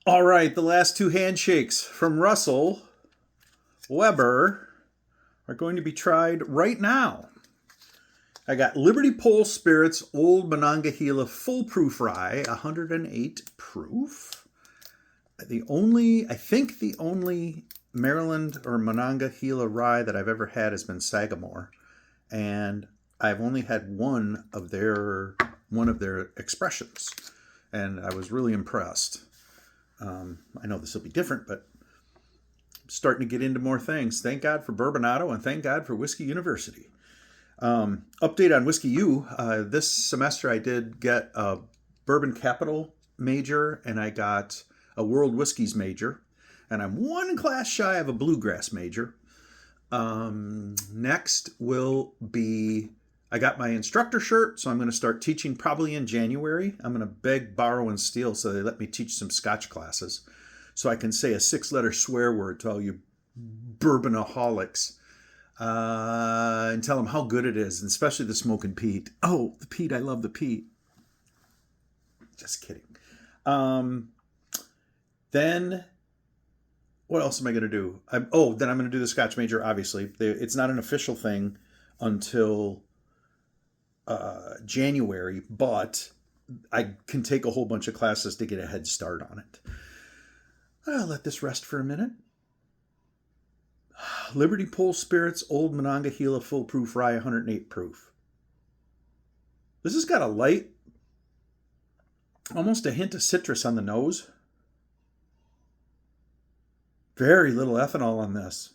All right, the last two handshakes from Russell Weber are going to be tried right now. I got Liberty Pole Spirits Old Monongahela Full Proof Rye, 108 proof. I think the only Maryland or Monongahela rye that I've ever had has been Sagamore, and I've only had one of their expressions, and I was really impressed. I know this will be different, but I'm starting to get into more things. Thank God for Bourbonado, and thank God for Whiskey University. Update on Whiskey U. This semester I did get a Bourbon Capital major, and I got a World Whiskeys major, and I'm one class shy of a Bluegrass major. Next will be, I got my instructor shirt, so I'm going to start teaching probably in January. I'm going to beg, borrow, and steal so they let me teach some Scotch classes, so I can say a 6-letter swear word to all you bourbonaholics, and tell them how good it is, and especially the smoking peat. Oh, the peat, I love the peat. Just kidding. Then what else am I going to do? Then I'm going to do the Scotch major, obviously. It's not an official thing until January, but I can take a whole bunch of classes to get a head start on it. I'll let this rest for a minute. Liberty Pole Spirits Old Monongahela Full Proof Rye, 108 proof. This has got a light, almost a hint of citrus on the nose. Very little ethanol on this.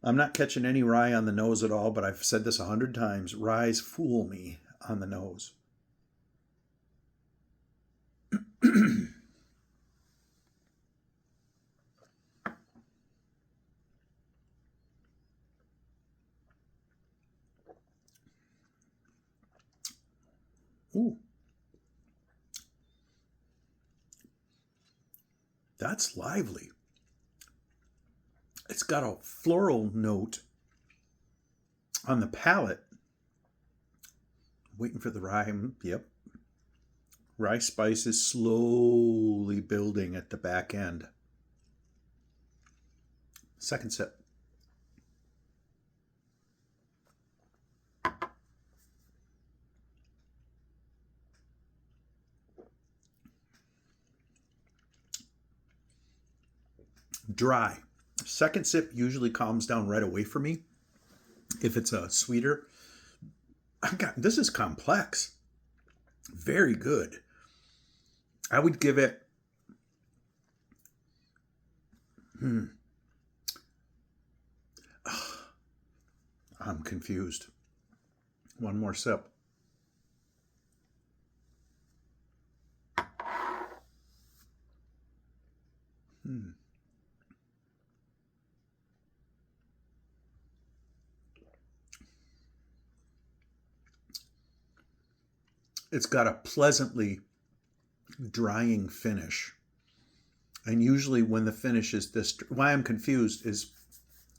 I'm not catching any rye on the nose at all, but I've said this 100 times. Ryes fool me on the nose. Ooh. That's lively. It's got a floral note on the palate. Waiting for the rye. Yep. Rye spice is slowly building at the back end. Second sip. Dry. Second sip usually calms down right away for me if it's a sweeter. This is complex. Very good. I would give it I'm confused. One more sip. It's got a pleasantly drying finish. And usually when the finish is this, why I'm confused is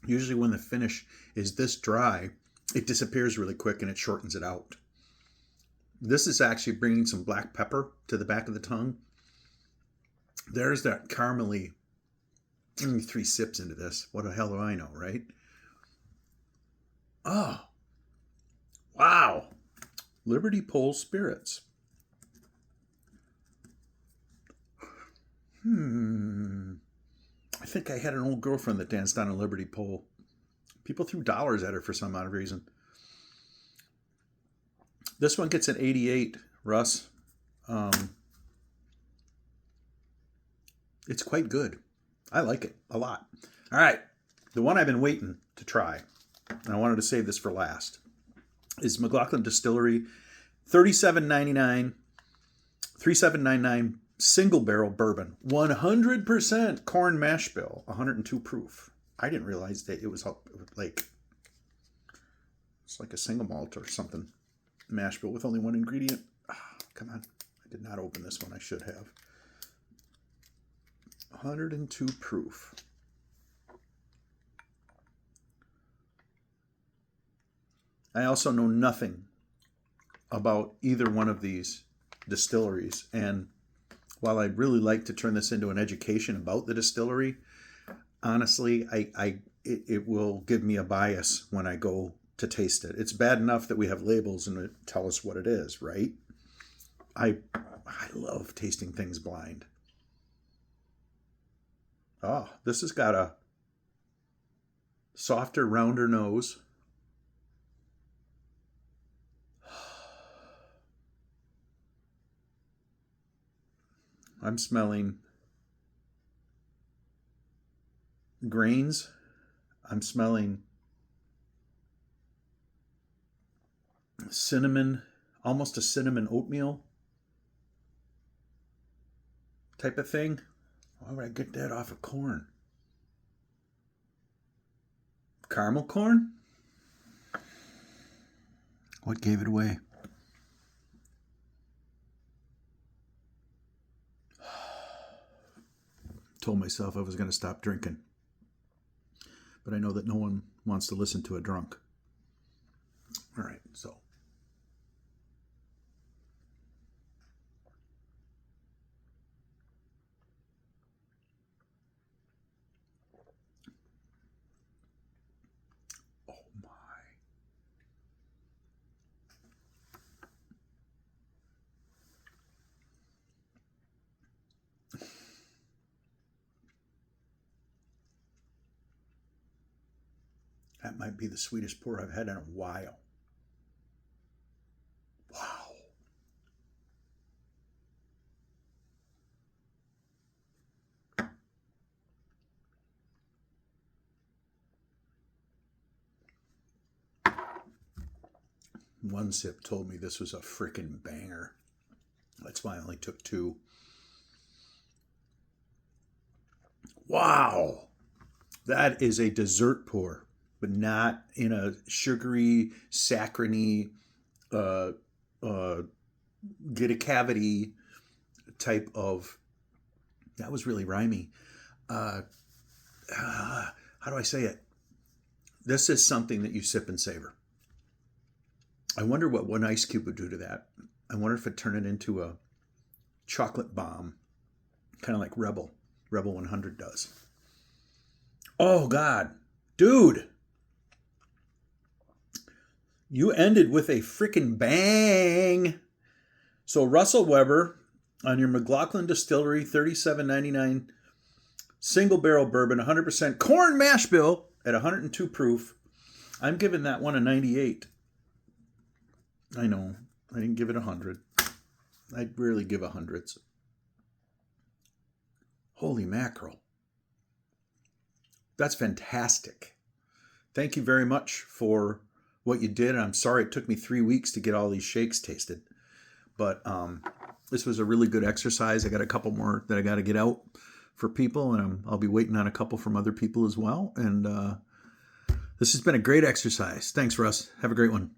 usually when the finish is this dry, it disappears really quick and it shortens it out. This is actually bringing some black pepper to the back of the tongue. There's that caramely, 3 sips into this. What the hell do I know, right? Oh, wow. Liberty Pole Spirits. I think I had an old girlfriend that danced on a Liberty Pole. People threw dollars at her for some odd reason. This one gets an 88, Russ. It's quite good. I like it a lot. All right. The one I've been waiting to try, and I wanted to save this for last, is McLaughlin Distillery, $37.99, $37.99 single barrel bourbon, 100% Corn Mashbill, 102 proof. I didn't realize that it was like, it's like a single malt or something. Mash bill with only one ingredient. Oh, come on. I did not open this one. I should have. 102 proof. I also know nothing about either one of these distilleries, and while I'd really like to turn this into an education about the distillery, honestly, it will give me a bias when I go to taste it. It's bad enough that we have labels and tell us what it is, right? I love tasting things blind. Oh, this has got a softer, rounder nose. I'm smelling grains. I'm smelling cinnamon, almost a cinnamon oatmeal type of thing. Why would I get that off of corn? Caramel corn? What gave it away? Told myself I was going to stop drinking. But I know that no one wants to listen to a drunk. All right, so. Oh my. That might be the sweetest pour I've had in a while. Wow. One sip told me this was a freaking banger. That's why I only took 2. Wow. That is a dessert pour, but not in a sugary, saccharine, get a cavity type of. That was really rhymey. How do I say it? This is something that you sip and savor. I wonder what one ice cube would do to that. I wonder if it turned it into a chocolate bomb, kind of like Rebel 100 does. Oh, God. Dude. You ended with a freaking bang. So Russell Weber on your McLaughlin Distillery, $37.99 single barrel bourbon, 100% Corn Mashbill at 102 proof. I'm giving that one a 98. I know. I didn't give it 100. I rarely give 100s. Holy mackerel. That's fantastic. Thank you very much for what you did. I'm sorry it took me 3 weeks to get all these shakes tasted. But this was a really good exercise. I got a couple more that I got to get out for people, and I'll be waiting on a couple from other people as well. And this has been a great exercise. Thanks, Russ. Have a great one.